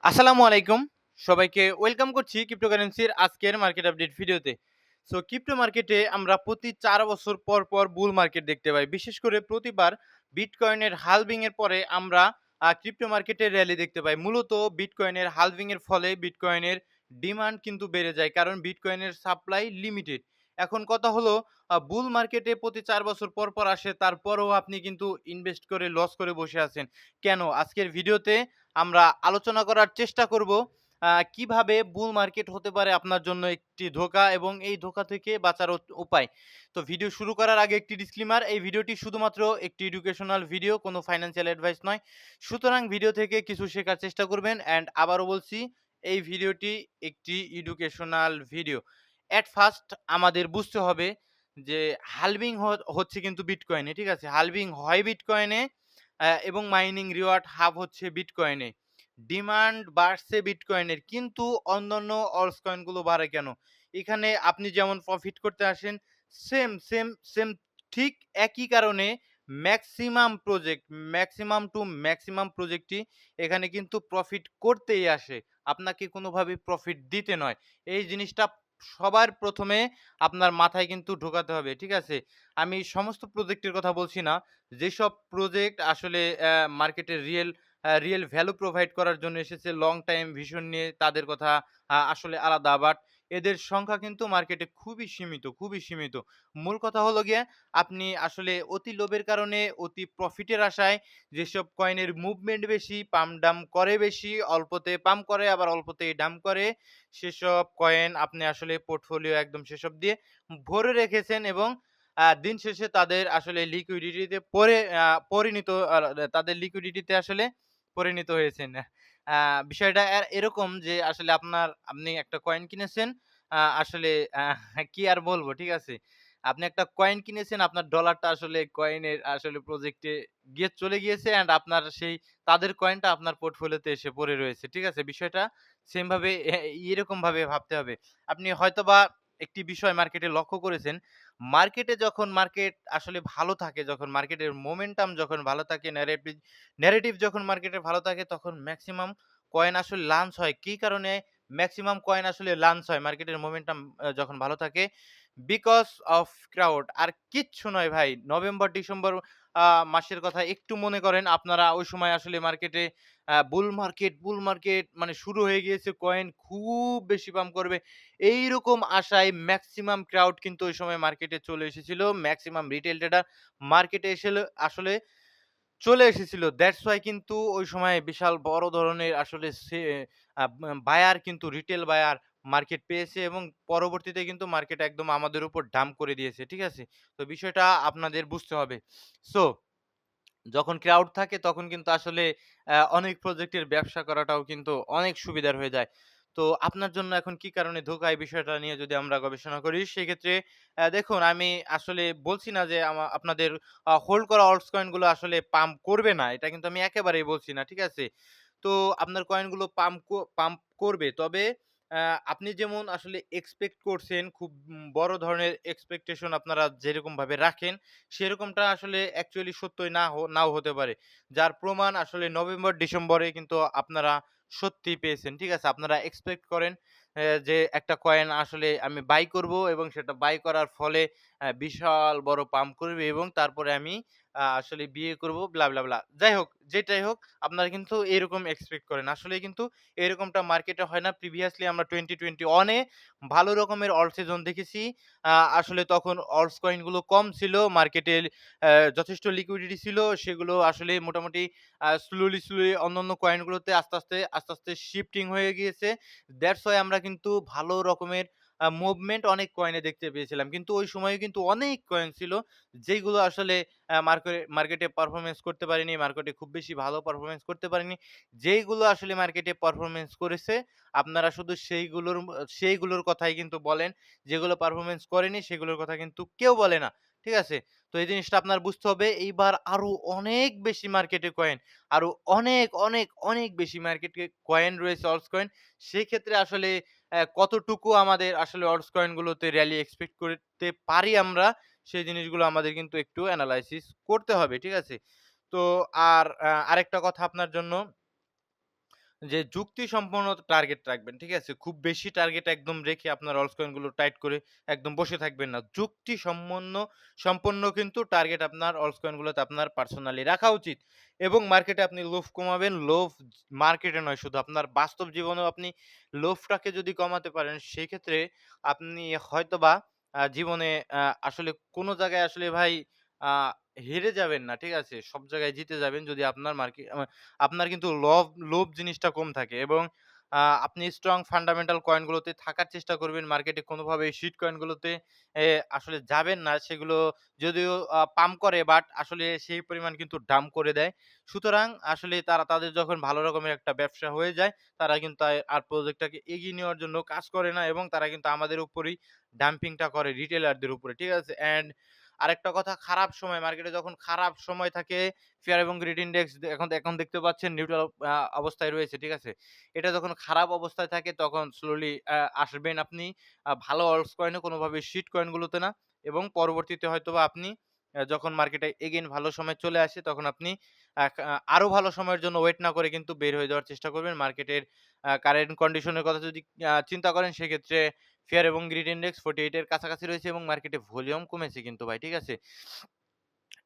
আসসালামু আলাইকুম। সবাইকে ওয়েলকাম করছি ক্রিপ্টোকারেন্সির আজকের মার্কেট আপডেট ভিডিওতে। সো ক্রিপ্টো মার্কেটে আমরা প্রতি ৪ বছর পর বুল মার্কেট দেখতে পাই। বিশেষ করে প্রতিবার বিটকয়েনের হালভিং এর পরে আমরা ক্রিপ্টো মার্কেটের র‍্যালি দেখতে পাই। মূলত বিটকয়েনের হালভিং এর ফলে বিটকয়েনের ডিমান্ড কিন্তু বেড়ে যায়। কারণ বিটকয়েনের সাপ্লাই লিমিটেড। এখন কথা হলো বুল মার্কেটে প্রতি ৪ বছর পর আসে, তারপরেও আপনি কিন্তু ইনভেস্ট করে লস করে বসে আছেন। কেন? আজকের ভিডিওতে আমরা আলোচনা করার চেষ্টা করব কিভাবে বুল মার্কেট হতে পারে আপনার জন্য একটি ধোঁকা এবং এই ধোঁকা থেকে বাঁচার উপায়। তো ভিডিও শুরু করার আগে একটি ডিসক্লেমার, এই ভিডিওটি শুধুমাত্র একটি এডুকেশনাল ভিডিও, কোনো ফাইন্যান্সিয়াল অ্যাডভাইস নয়। সুতরাং ভিডিও থেকে কিছু শেখার চেষ্টা করবেন। অ্যান্ড আবারও বলছি, এই ভিডিওটি একটি এডুকেশনাল ভিডিও। এট ফার্স্ট আমাদের বুঝতে হবে যে হালভিং হচ্ছে কিন্তু বিটকয়েনে, ঠিক আছে? হালভিং হয় বিটকয়েনে এবং মাইনিং রিওয়ার্ড হাব হচ্ছে বিটকয়েনে। ডিমান্ড বাড়ছে বিটকয়েনের, কিন্তু অন্যান্য অলস কয়েনগুলো বাড়ে কেন? এখানে আপনি যেমন প্রফিট করতে আসেন, সেম সেম সেম ঠিক একই কারণে ম্যাক্সিমাম টু ম্যাক্সিমাম প্রজেক্টই এখানে কিন্তু প্রফিট করতেই আসে। আপনাকে কোনোভাবেই প্রফিট দিতে নয়। এই জিনিসটা সবার ১ম এ আপনার মাথায় কিন্তু ঢোকাতে হবে, ঠিক আছে? আমি সমস্ত প্রজেক্টের কথা বলছি না। যেসব প্রজেক্ট আসলে মার্কেটে রিয়েল ভ্যালু প্রোভাইড করার জন্য এসেছে, লং টাইম ভিশন নিয়ে, তাদের কথা আসলে আলাদা। বাট এদের সংখ্যা কিন্তু মার্কেটে খুবই সীমিত। মূল কথা হলো গিয়ে, আপনি আসলে অতি লোভের কারণে, অতি প্রফিটের আশায় যেসব কয়েনের মুভমেন্ট বেশি, পাম্প ডাম্প করে বেশি, অল্পতে পাম্প করে আবার অল্পতেই ডাম্প করে, সেসব কয়েন আপনি আসলে পোর্টফোলিও একদম সেসব দিয়ে ভরে রেখেছেন এবং দিন শেষে তাদের আসলে লিকুইডিটিতে পরিণত তাদের লিকুইডিটিতে আসলে পরিণত হয়েছেন। আ বিষয়টা এরকম যে আসলে আপনি একটা কয়েন কিনেছেন। আসলে কি আর বলবো, ঠিক আছে? আপনি একটা কয়েন কিনেছেন, আপনার ডলারটা আসলে কয়েনের আসলে প্রজেক্টে চলে গিয়েছে, অ্যান্ড আপনার সেই তাদের কয়েনটা আপনার পোর্টফোলিওতে এসে পড়ে রয়েছে। ঠিক আছে? বিষয়টা সেম ভাবে এরকম ভাবে ভাবতে হবে। আপনি হয়তোবা একটি বিষয় মার্কেটে লক্ষ্য করেছেন। মার্কেটে যখন মার্কেট আসলে ভালো থাকে, যখন মার্কেটের মোমেন্টাম যখন ভালো থাকে, ন্যারেটিভ যখন মার্কেটে ভালো থাকে, তখন মেক্সিমাম কয়েন আসলে লাঞ্চ হয়। কি কারণে মেক্সিমাম কয়েন আসলে লাঞ্চ হয় মার্কেটের মোমেন্টাম যখন ভালো থাকে? Because of crowd. আর কিচ্ছু নয় ভাই। নভেম্বর, ডিসেম্বর আ মাসের কথা একটু মনে করেন। আপনারা ওই সময় আসলে মার্কেটে বুল মার্কেট মানে শুরু হয়ে গিয়েছে। কয়েন খুব বেশি পাম্প করবে। এইরকম আশায় মেক্সিমাম ক্রাউড কিন্তু ওই সময় মার্কেটে চলে এসেছিল। মেক্সিমাম রিটেইল ট্রেডার মার্কেটে আসলে চলে এসেছিল। দ্যাটস ওয়াই কিন্তু ওই সময় বিশাল বড় ধরনের আসলে সে আ বায়ার কিন্তু রিটেল বায়ার মার্কেট পেয়েছে এবং পরবর্তীতে কিন্তু মার্কেট একদম আমাদের উপর ডাম্প করে দিয়েছে। ঠিক আছে? তো বিষয়টা আপনাদের বুঝতে হবে। সো যখন ক্রাউড থাকে তখন কিন্তু আসলে অনেক প্রজেক্টের ব্যবসা করাটাও কিন্তু অনেক সুবিধার হয়ে যায়। তো আপনার জন্য এখন কি কারণে ধোঁকা, এই বিষয়টা নিয়ে যদি আমরা গবেষণা করি, সেক্ষেত্রে দেখুন, আমি আসলে বলছি না যে আপনাদের হোল্ড করা অল্টস কয়েন গুলো আসলে পাম্প করবে না। এটা কিন্তু আমি একেবারেই বলছি না। ঠিক আছে? তো আপনার কয়েনগুলো পাম্প করবে। তবে আ আপনি যেমন আসলে এক্সপেক্ট করছেন, খুব বড় ধরনের এক্সপেকটেশন আপনারা যেরকমভাবে রাখেন, সেরকমটা আসলে অ্যাকচুয়ালি সত্যই নাও হতে পারে। যার প্রমাণ আসলে নভেম্বর, ডিসেম্বরে কিন্তু আপনারা সত্যিই পেয়েছেন। ঠিক আছে? আপনারা এক্সপেক্ট করেন যে একটা কয়েন আসলে আমি বাই করব এবং সেটা বাই করার ফলে বিশাল বড় পাম্প করবে এবং তারপরে আমি আসলে বিয়ে করব ব্লা, ব্লা, ব্লা। যাই হোক, যেটাই হোক, আপনারা কিন্তু এরকম এক্সপেক্ট করেন। আসলে কিন্তু এরকমটা মার্কেটে হয় না। প্রিভিয়াসলি আমরা 2021 এ ভালো রকমের অল্ট সিজন দেখেছি। আসলে তখন অল্টস কয়েন গুলো কম ছিল। মার্কেটে যথেষ্ট লিকুইডিটি ছিল। সেগুলো আসলে মোটামুটি স্লোলি অন্যান্য কয়েনগুলোতে আস্তে আস্তে শিফটিং হয়ে গিয়েছে। দ্যাটস ওয়াই আমরা কিন্তু ভালো রকমের মুভমেন্ট অনেক কয়েনে দেখতে পেয়েছিলাম। কিন্তু ওই সময়ে কিন্তু অনেক কয়েন ছিল যেইগুলো আসলে মার্কেটে পারফরম্যান্স করতে পারেনি। মার্কেটে খুব বেশি ভালো পারফরম্যান্স করতে পারেনি। যেইগুলো আসলে মার্কেটে পারফরম্যান্স করেছে, আপনারা শুধু সেইগুলোর কথাই কিন্তু বলেন। যেগুলো পারফরম্যান্স করেনি সেগুলোর কথা কিন্তু কেউ বলে না। ঠিক আছে? তো এই জিনিসটা আপনার বুঝতে হবে। এইবার আরো অনেক বেশি মার্কেটে কয়েন, আরো অনেক বেশি মার্কেটে কয়েন রয়েছে, অলস কয়েন। সেক্ষেত্রে আসলে কতটুকু আমাদের আসলে অলস কয়েন গুলোতে র‍্যালি এক্সপেক্ট করতে পারি আমরা, সেই জিনিসগুলো আমাদের কিন্তু একটু এনালাইসিস করতে হবে। ঠিক আছে? তো আরেকটা কথা আপনার জন্য, যে যুক্তিসম্পন্ন টার্গেট রাখবেন। ঠিক আছে? খুব বেশি টার্গেট একদম রেখে আপনার অলস কয়েন গুলো টাইট করে একদম বসে থাকবেন না। সম্পন্ন কিন্তু টার্গেট আপনার অলস কয়েন গুলোতে আপনার পার্সোনালি রাখা উচিত। এবং মার্কেটে আপনি লোভ কমাবেন। লোভ মার্কেটে নয়, শুধু আপনার বাস্তব জীবনেও আপনি লোভটাকে যদি কমাতে পারেন, সেক্ষেত্রে আপনি হয়তোবা জীবনে আসলে কোন জায়গায় আসলে ভাই আ হেরে যাবেন না। ঠিক আছে? সব জায়গায় জিতে যাবেন যদি আপনার আপনার কিন্তু লোভ জিনিসটা কম থাকে। এবং আপনি স্ট্রং ফান্ডামেন্টাল কয়েন গুলোতে থাকার চেষ্টা করবেন। মার্কেটে কোনোভাবে শিট কয়েন গুলোতে এ আসলে যাবেন না। সেগুলো যদিও পাম্প করে, বাট আসলে সেই পরিমাণ কিন্তু ডাম্প করে দেয়। সুতরাং আসলে তাদের যখন ভালো রকমের একটা ব্যবসা হয়ে যায়, তারা কিন্তু আর প্রজেক্টটাকে এগিয়ে নেওয়ার জন্য কাজ করে না, এবং তারা কিন্তু আমাদের উপরেই ডাম্পিংটা করে রিটেইলারদের উপরে। ঠিক আছে? অ্যান্ড আরেকটা কথা, খারাপ সময়, মার্কেটে যখন খারাপ সময় থাকে, ফিয়ার এবং গ্রিড ইনডেক্স এখন এখন দেখতে পাচ্ছেন নিউট্রাল অবস্থায় রয়েছে। ঠিক আছে? এটা যখন খারাপ অবস্থায় থাকে, তখন স্লোলি আসবেন আপনি ভালো অলস কয়েনে, কোনোভাবে শিট কয়েন গুলোতে না। এবং পরবর্তীতে হয়তোবা আপনি যখন মার্কেটে এগেইন ভালো সময় চলে আসে, তখন আপনি আরো ভালো সময়ের জন্য ওয়েট না করে কিন্তু বের হয়ে যাওয়ার চেষ্টা করবেন। মার্কেটের কারেন্ট কন্ডিশন এর কথা যদি চিন্তা করেন, সেক্ষেত্রে ফিয়ার এবং গ্রিড ইনডেক্স 48 এর কাছাকাছি রয়েছে এবং মার্কেটে ভলিউম কমেছে কিন্তু ভাই। ঠিক আছে?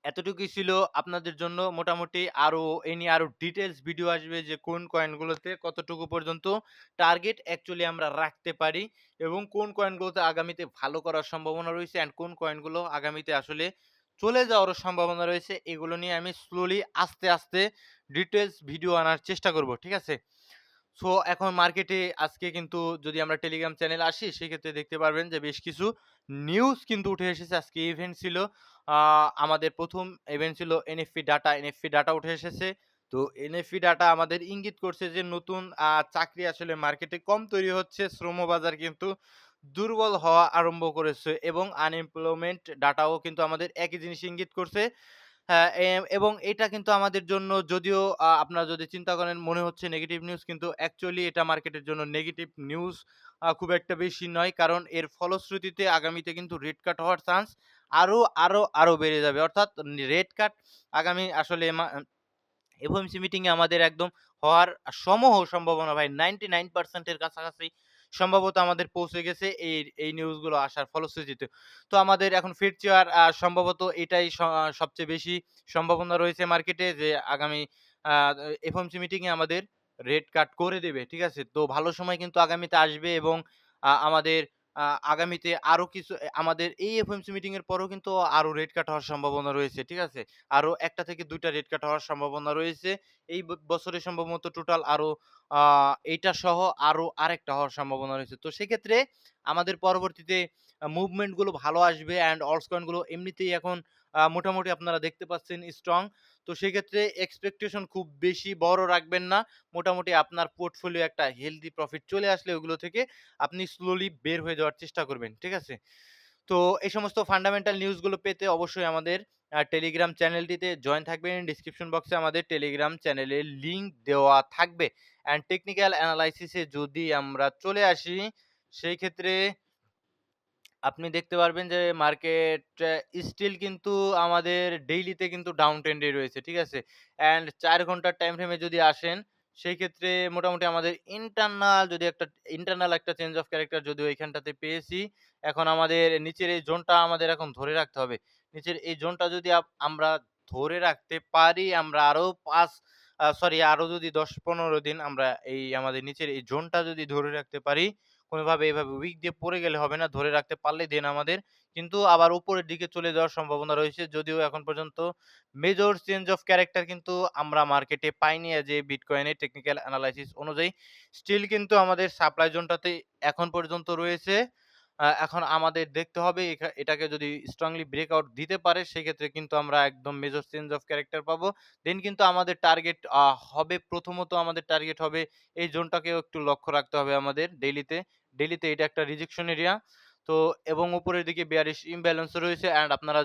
এতটুকুই ছিল আপনাদের জন্য মোটামুটি। আরো এ নিয়ে আরো ডিটেইলস ভিডিও আসবে, যে কোন কয়েনগুলোতে কতটুকু পর্যন্ত টার্গেট অ্যাকচুয়ালি আমরা রাখতে পারি, এবং কোন কয়েনগুলোতে আগামীতে ভালো করার সম্ভাবনা রয়েছে, অ্যান্ড কোন কয়েনগুলো আগামীতে আসলে চলে যাওয়ারও সম্ভাবনা রয়েছে। এগুলো নিয়ে আমি স্লোলি আস্তে, আস্তে ডিটেইলস ভিডিও আনার চেষ্টা করব। ঠিক আছে? সো এখন মার্কেটে আজকে কিন্তু যদি আমরা টেলিগ্রাম চ্যানেলে আসি, সেক্ষেত্রে দেখতে পারবেন যে বেশ কিছু নিউজ কিন্তু উঠে এসেছে। আজকে ইভেন্ট ছিল। আ আমাদের ১ম ইভেন্ট ছিল এনএফপি ডাটা। এনএফপি ডাটা উঠে এসেছে। তো এনএফপি ডাটা আমাদের ইঙ্গিত করছে যে নতুন চাকরি আসলে মার্কেটে কম তৈরি হচ্ছে। শ্রমবাজার কিন্তু দুর্বল হওয়া আরম্ভ করেছে, এবং আনএমপ্লয়মেন্ট ডাটাও কিন্তু আমাদের একই জিনিস ইঙ্গিত করছে। হ্যাঁ, এবং এটা কিন্তু আমাদের জন্য, যদিও আপনারা যদি চিন্তা করেন মনে হচ্ছে নেগেটিভ নিউজ, কিন্তু অ্যাকচুয়ালি এটা মার্কেটের জন্য নেগেটিভ নিউজ খুব একটা বেশি নয়। কারণ এর ফলশ্রুতিতে আগামীতে কিন্তু রেট কাট হওয়ার চান্স আরো বেড়ে যাবে। অর্থাৎ রেট কাট আগামী আসলে এফওএমসি মিটিং এ আমাদের একদম হওয়ার সম্ভাবনা ভাই 99% এর কাছাকাছি সম্ভবত আমাদের পৌঁছে গেছে এই নিউজগুলো আসার ফলশ্রুতিতে। তো আমাদের এখন ফেড চেয়ার সম্ভবত এটাই সবচেয়ে বেশি সম্ভাবনা রয়েছে মার্কেটে, যে আগামী আ এফওএমসি মিটিং এ আমাদের রেট কাট করে দেবে। ঠিক আছে? তো ভালো সময় কিন্তু আগামীতে আসবে, এবং আমাদের আ আগামীতে আরো কিছু আমাদের এই এফওএমসি মিটিং এর পরেও কিন্তু আরো রেট কাট হওয়ার সম্ভাবনা রয়েছে। ঠিক আছে? আরো ১ টা থেকে ২ টা রেট কাট হওয়ার সম্ভাবনা রয়েছে। এই বছরে সম্ভবত টোটাল আরো আ এইটা সহ আরো আরেকটা হওয়ার সম্ভাবনা রয়েছে। তো সেক্ষেত্রে আমাদের পরবর্তীতে মুভমেন্ট গুলো ভালো আসবে, অ্যান্ড অলস কয়েন গুলো এমনিতেই এখন মোটামুটি আপনারা দেখতে পাচ্ছেন স্ট্রং। তো সেক্ষেত্রে এক্সপেকটেশন খুব বেশি বড় রাখবেন না। মোটামুটি আপনার পোর্টফোলিও একটা হেলথি প্রফিট চলে আসলে ওগুলো থেকে আপনি স্লোলি বের হয়ে যাওয়ার চেষ্টা করবেন। ঠিক আছে? তো এই সমস্ত ফান্ডামেন্টাল নিউজগুলো পেতে অবশ্যই আমাদের টেলিগ্রাম চ্যানেলটিতে জয়েন থাকবেন। ডিসক্রিপশন বক্সে আমাদের টেলিগ্রাম চ্যানেলের লিংক দেওয়া থাকবে। অ্যান্ড টেকনিক্যাল অ্যানালাইসিস এ যদি আমরা চলে আসি, সেই ক্ষেত্রে আপনি দেখতে পারবেন যে মার্কেট স্টিল কিন্তু আমাদের ডেইলিতে কিন্তু ডাউন ট্রেন্ডে রয়েছে। ঠিক আছে? অ্যান্ড ৪ ঘন্টার টাইম ফ্রেমে যদি আসেন, সেই ক্ষেত্রে মোটামুটি আমাদের ইন্টারনাল একটা চেঞ্জ অফ ক্যারেক্টার যদিও এখানটাতে পেয়েছি। এখন আমাদের নিচের এই জোনটা আমাদের এখন ধরে রাখতে হবে। নিচের এই জোনটা যদি আমরা ধরে রাখতে পারি, আমরা আরো ৫ সরি আরো যদি ১০-১৫ দিন আমরা এই আমাদের নিচের এই জোনটা যদি ধরে রাখতে পারি, কোনোভাবে এভাবে উইক দিয়ে পড়ে গেলে হবে না। ধরে রাখতে পারলে দেন আমাদের কিন্তু আবার উপরের দিকে চলে যাওয়ার সম্ভাবনা রয়েছে। যদিও এখন পর্যন্ত মেজর চেঞ্জ অফ ক্যারেক্টার কিন্তু আমরা মার্কেটে পাইনি, যে বিটকয়েনের টেকনিক্যাল অ্যানালাইসিস অনুযায়ী। স্টিল কিন্তু আমাদের সাপ্লাই জোনটাতে এখন পর্যন্ত রয়েছে। এখন আমাদের দেখতে হবে এটাকে যদি স্ট্রংলি ব্রেকআউট দিতে পারে, সেক্ষেত্রে কিন্তু আমরা একদম মেজর চেঞ্জ অফ ক্যারেক্টার পাবো। দেন কিন্তু আমাদের টার্গেট হবে, প্রথমত আমাদের টার্গেট হবে এই জোনটাকেও একটু লক্ষ্য রাখতে হবে আমাদের ডেইলিতে। ডেইলিতে এটা একটা রিজেকশন এরিয়া। তো এবং উপরের দিকে বেয়ারিশ ইমব্যালেন্স রয়েছে, অ্যান্ড আপনারা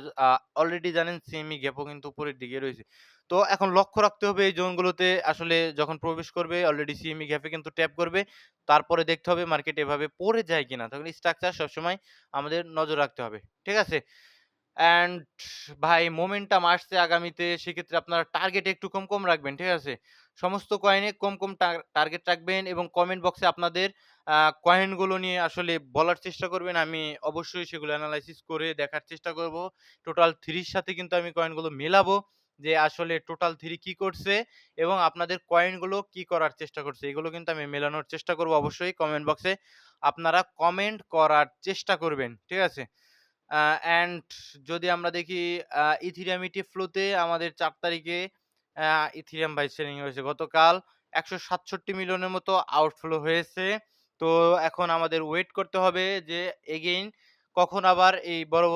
অলরেডি জানেন সেমি গ্যাপও কিন্তু উপরের দিকে রয়েছে। তো এখন লক্ষ্য রাখতে হবে এই জোনগুলোতে আসলে যখন প্রবেশ করবে, অলরেডি সিএমই গ্যাপে কিন্তু ট্যাপ করবে। তারপরে দেখতে হবে মার্কেট এভাবে পড়ে যায় কিনা। তখন স্ট্রাকচার সবসময় আমাদের নজর রাখতে হবে। ঠিক আছে? অ্যান্ড ভাই মোমেন্টাম আসছে আগামীতে, সেক্ষেত্রে আপনারা টার্গেট একটু কম রাখবেন। ঠিক আছে? সমস্ত কয়েনে কম টার্গেট রাখবেন এবং কমেন্ট বক্সে আপনাদের আ কয়েনগুলো নিয়ে আসলে বলার চেষ্টা করবেন। আমি অবশ্যই সেগুলো এনালাইসিস করে দেখার চেষ্টা করব। টোটাল 3 র সাথে কিন্তু আমি কয়েনগুলো মেলাবো যে আসলে টোটাল 3 কি করছে এবং আপনাদের কয়েনগুলো কি করার চেষ্টা করছে। এগুলো কিন্তু আমি মেলানোর চেষ্টা করব অবশ্যই কমেন্ট বক্সে। আপনারা কমেন্ট করার চেষ্টা করবেন। ঠিক আছে? অ্যান্ড যদি আমরা দেখি ইথেরিয়াম ইটিএফ ফ্লোতে আমাদের ৪ তারিখে আ ইথেরিয়াম বাইট সেলিং হয়েছে। গতকাল ১৬৭ মিলিয়নের মতো আউটফ্লো হয়েছে। তো এখন আমাদের ওয়েট করতে হবে যে এগেইন কখন আবার এই বড়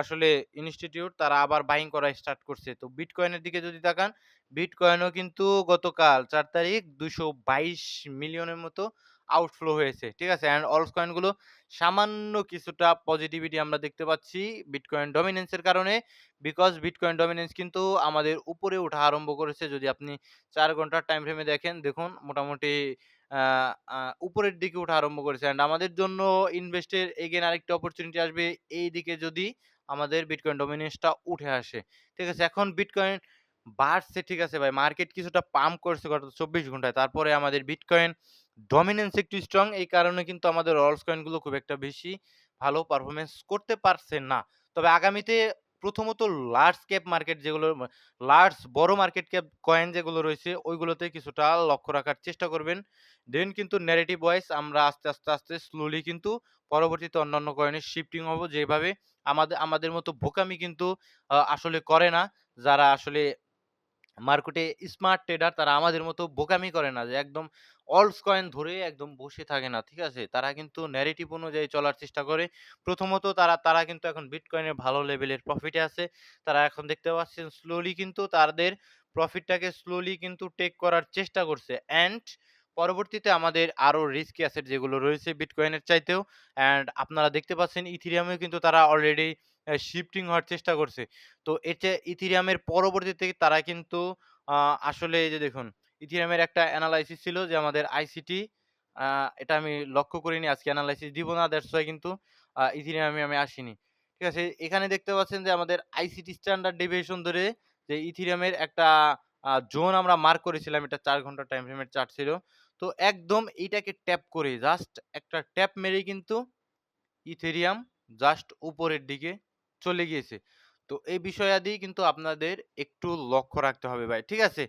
আসলে ইনস্টিটিউট তারা আবার বাইং করা স্টার্ট করছে। তো বিটকয়েনের দিকে যদি তাকান, বিটকয়েনও কিন্তু গতকাল ৪ তারিখ ২২২ মিলিয়নের মতো আউটফ্লো হয়েছে। ঠিক আছে? অ্যান্ড অলস কয়েনগুলো সামান্য কিছুটা পজিটিভিটি আমরা দেখতে পাচ্ছি বিটকয়েন ডমিন্যান্স এর কারণে। বিকজ বিটকয়েন ডমিন্যান্স কিন্তু আমাদের উপরে উঠা আরম্ভ করেছে। যদি আপনি ৪ ঘন্টার টাইম ফ্রেমে দেখেন, দেখুন মোটামুটি আ আ উপরের দিকে উঠা আরম্ভ করেছে। অ্যান্ড আমাদের জন্য ইনভেস্টের এগেইন আরেকটা অপরচুনিটি আসবে এইদিকে যদি আমাদের বিটকয়েন ডমিন্যান্সটা উঠে আসে। ঠিক আছে? এখন বিটকয়েন বাড়ছে ঠিক আছে ভাই। মার্কেট কিছুটা পাম্প করছে গত ২৪ ঘন্টায়। তারপরে আমাদের বিটকয়েন ডমিন্যান্স একটু স্ট্রং। এই কারণে কিন্তু আমাদের অলস কয়েন গুলো খুব একটা বেশি ভালো পারফরম্যান্স করতে পারছে না। তবে আগামীতে প্রথমত লার্জ ক্যাপ মার্কেট যেগুলো লার্জ বড় মার্কেট ক্যাপ কয়েন যেগুলো রয়েছে ওইগুলোতে কিছুটা লক্ষ্য রাখার চেষ্টা করবেন। দেন কিন্তু ন্যারেটিভ ওয়াইজ আমরা আস্তে স্লোলি কিন্তু পরবর্তীতে অন্যান্য কয়েনে শিফটিং হব। যেভাবে আমাদের মতো বোকামি কিন্তু আসলে করে না। যারা আসলে মার্কেটে স্মার্ট ট্রেডার তারা আমাদের মতো বোকামি করে না যে একদম অলস কয়েন ধরে একদম বসে থাকে না। ঠিক আছে? তারা কিন্তু ন্যারেটিভ অনুযায়ী চলার চেষ্টা করে। প্রথমত তারা কিন্তু এখন বিটকয়েনের ভালো লেভেলের প্রফিটে আছে। তারা এখন দেখতে পাচ্ছেন স্লোলি কিন্তু তাদের প্রফিটটাকে স্লোলি কিন্তু টেক করার চেষ্টা করছে। অ্যান্ড পরবর্তীতে আমাদের আরো রিস্কি অ্যাসেট যেগুলো রয়েছে বিটকয়েনের চাইতেও অ্যান্ড আপনারা দেখতে পাচ্ছেন ইথেরিয়ামেও কিন্তু তারা অলরেডি শিফটিং হওয়ার চেষ্টা করছে। তো এতে ইথেরিয়ামের পরবর্তীতে তারা কিন্তু আ আসলে এই যে দেখুন, ইথেরিয়ামের একটা এনালাইসিস ছিল যে আমাদের আইসিটি আ এটা আমি লক্ষ্য করিনি। আজকে এনালাইসিস দিব না। দ্যাটস ওয়াই কিন্তু ইথেরিয়ামে আমি আসিনি। ঠিক আছে? এখানে দেখতে পাচ্ছেন যে আমাদের আইসিটি স্ট্যান্ডার্ড ডেভিয়েশন ধরে যে ইথেরিয়ামের একটা জোন আমরা মার্ক করেছিলাম। এটা ৪ ঘন্টার টাইম ফ্রেমের চার্ট ছিল। তো একদম এইটাকে ট্যাপ করে জাস্ট একটা ট্যাপ মেরেই কিন্তু ইথেরিয়াম জাস্ট উপরের দিকে চলে গিয়েছে। তো এই বিষয়াদি কিন্তু আপনাদের একটু লক্ষ্য রাখতে হবে ভাই। ঠিক আছে?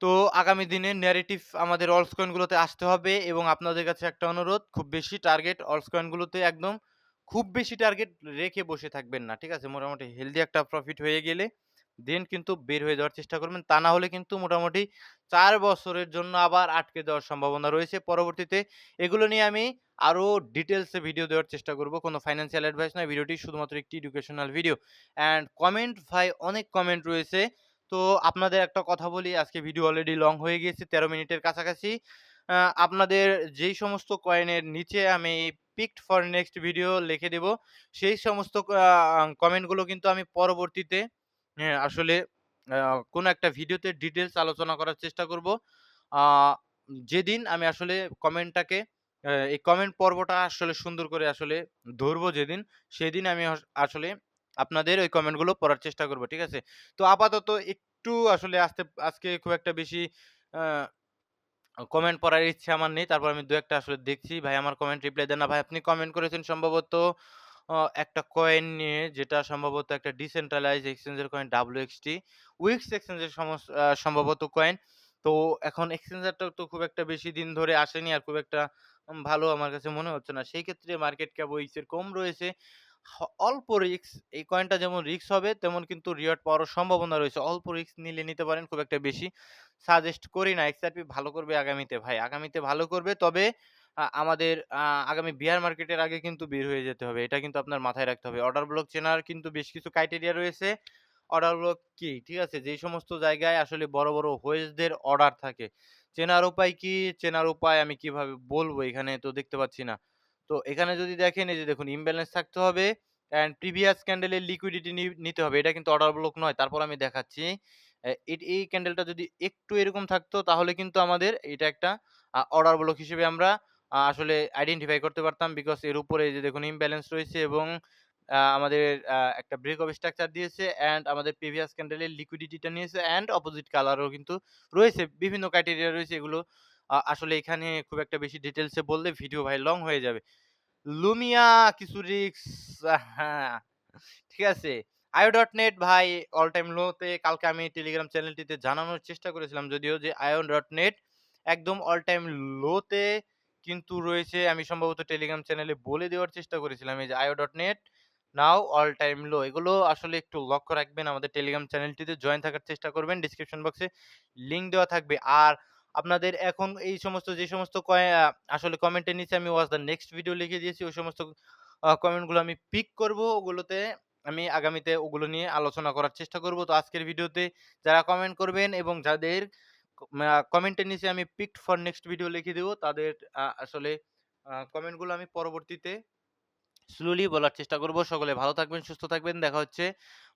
তো আগামী দিনে ন্যারেটিভ আমাদের অলস কয়েন গুলোতে আসতে হবে এবং আপনাদের কাছে একটা অনুরোধ খুব বেশি টার্গেট অলস কয়েন গুলোতে একদম খুব বেশি টার্গেট রেখে বসে থাকবেন না। ঠিক আছে? মোটামুটি হেলথি একটা প্রফিট হয়ে গেলে দেন কিন্তু বের হয়ে যাওয়ার চেষ্টা করবেন। তা না হলে কিন্তু মোটামুটি ৪ বছরের জন্য আবার আটকে যাওয়ার সম্ভাবনা রয়েছে। পরবর্তীতে এগুলো নিয়ে আমি আরো ডিটেইলস এ ভিডিও দেওয়ার চেষ্টা করব। কোন ফাইন্যান্সিয়াল অ্যাডভাইস নয়। ভিডিওটি শুধুমাত্র একটি এডুকেশনাল ভিডিও। অ্যান্ড কমেন্ট ভাই অনেক কমেন্ট রয়েছে। তো আপনাদের একটা কথা বলি, আজকে ভিডিও অলরেডি লং হয়ে গিয়েছে ১৩ মিনিটের কাছাকাছি। আ আপনাদের যেই সমস্ত কয়েনের নিচে আমি পিকড ফর নেক্সট ভিডিও লিখে দেব, সেই সমস্ত কমেন্টগুলো কিন্তু আমি পরবর্তীতে আসলে আ কোনো একটা ভিডিওতে ডিটেইলস আলোচনা করার চেষ্টা করব। আ যেদিন আমি আসলে কমেন্টটাকে এই কমেন্ট পর্বটা আসলে সুন্দর করে আসলে ধরবো যেদিন, সেদিন আমি আসলে আপনাদের ওই কমেন্টগুলো পড়ার চেষ্টা করব। ঠিক আছে? তো আপাতত একটু আসলে আজকে খুব একটা বেশি আ কমেন্ট পড়ার ইচ্ছে আমার নেই। তারপর আমি ২-১ টা আসলে দেখছি। ভাই আমার কমেন্ট রিপ্লাই দেন না। ভাই আপনি কমেন্ট করেছেন সম্ভবত একটা কয়েন নিয়ে যেটা সম্ভবত একটা ডিসেন্ট্রালাইজড এক্সচেঞ্জ এর কয়েন WXT। উইক্স এক্সচেঞ্জ এর সম্ভবত কয়েন। তো এখন এক্সচেঞ্জারটাও তো খুব একটা বেশি দিন ধরে আসেনি আর খুব একটা ভালো আমার কাছে মনে হচ্ছে না। সেই ক্ষেত্রে মার্কেট ক্যাপ উইক্স এর কম রয়েছে। অল্প রিস্ক এই কয়েনটা যেমন রিস্ক হবে তেমন কিন্তু রিওয়ার্ড পাওয়ারও সম্ভাবনা রয়েছে। অল্প রিস্ক নিলে নিতে পারেন খুব একটা বেশি সাজেস্ট করি না। XRP ভালো করবে আগামীতে ভাই। আগামীতে ভালো করবে। তবে আমাদের আগামী বিয়ার মার্কেটের আগে কিন্তু বের হয়ে যেতে হবে। এটা কিন্তু আপনার মাথায় রাখতে হবে। অর্ডার ব্লক চেনার কিন্তু বেশ কিছু ক্রাইটেরিয়া রয়েছে। অর্ডার ব্লক কি? ঠিক আছে? যেই সমস্ত জায়গায় আসলে বড় হোয়েলসদের অর্ডার থাকে। চেনার উপায় কি? চেনার উপায় আমি কিভাবে বলবো? এখানে তো দেখতে পাচ্ছি না। তো এখানে যদি দেখেন এই যে দেখুন ইমব্যালেন্স থাকতে হবে অ্যান্ড প্রিভিয়াস ক্যান্ডেলের লিকুইডিটি নিতে হবে। এটা কিন্তু অর্ডার ব্লক নয়। তারপর আমি দেখাচ্ছি। এই ক্যান্ডেলটা যদি একটু এরকম থাকতো তাহলে কিন্তু আমাদের এটা একটা অর্ডার ব্লক হিসেবে আমরা আসলে আইডেন্টিফাই করতে পারতাম। বিকজ এর উপরে এই যে দেখুন ইমব্যালেন্স রয়েছে এবং আমাদের একটা ব্রেক অফ স্ট্রাকচার দিয়েছে অ্যান্ড আমাদের প্রিভিয়াস ক্যান্ডেলের লিকুইডিটিটা নিয়েছে অ্যান্ড অপোজিট কালারও কিন্তু রয়েছে। বিভিন্ন ক্রাইটেরিয়া রয়েছে এগুলো আসলে এখানে খুব একটা বেশি ডিটেইলসে বললে ভিডিও ভাই লং হয়ে যাবে। লুমিয়া কিছু রিস্ক হ্যাঁ, ঠিক আছে। IO.net ভাই অল টাইম লো তে কালকে আমি টেলিগ্রাম চ্যানেলটিতে জানানোর চেষ্টা করেছিলাম যদিও যে IO.net একদম অল টাইম লো তে কিন্তু রয়েছে। আমি সম্ভবত টেলিগ্রাম চ্যানেলে বলে দেওয়ার চেষ্টা করেছিলাম এই যে IO.net নাও অল টাইম লো। এগুলো আসলে একটু লক্ষ্য রাখবেন। আমাদের টেলিগ্রাম চ্যানেলটিতে জয়েন থাকার চেষ্টা করবেন। ডেসক্রিপশন বক্সে লিংক দেওয়া থাকবে। আর আপনাদের এখন এই সমস্ত যে সমস্ত আসলে কমেন্টের নিচে আমি ওয়াচ দ্য নেক্সট ভিডিও লিখে দিয়েছি ওই সমস্ত কমেন্টগুলো আমি পিক করব। ওগুলোতে আমি আগামীতে ওগুলো নিয়ে আলোচনা করার চেষ্টা করব। তো আজকের ভিডিওতে যারা কমেন্ট করবেন এবং যাদের কমেন্টের নিচে আমি পিকড ফর নেক্সট ভিডিও লিখে দেব তাদের আসলে কমেন্টগুলো আমি পরবর্তীতে স্লোলি বলার চেষ্টা করব। সকলে ভালো থাকবেন, সুস্থ থাকবেন। দেখা হচ্ছে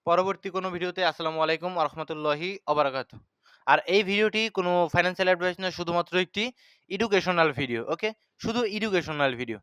পরবর্তী কোনো ভিডিওতে। আসসালামু আলাইকুম ওয়া রাহমাতুল্লাহি ওয়া বারাকাতুহু। আর এই ভিডিওটি কোনো ফাইন্যান্সিয়াল অ্যাডভাইস না, শুধুমাত্র একটি এডুকেশনাল ভিডিও। ওকে? শুধু এডুকেশনাল ভিডিও।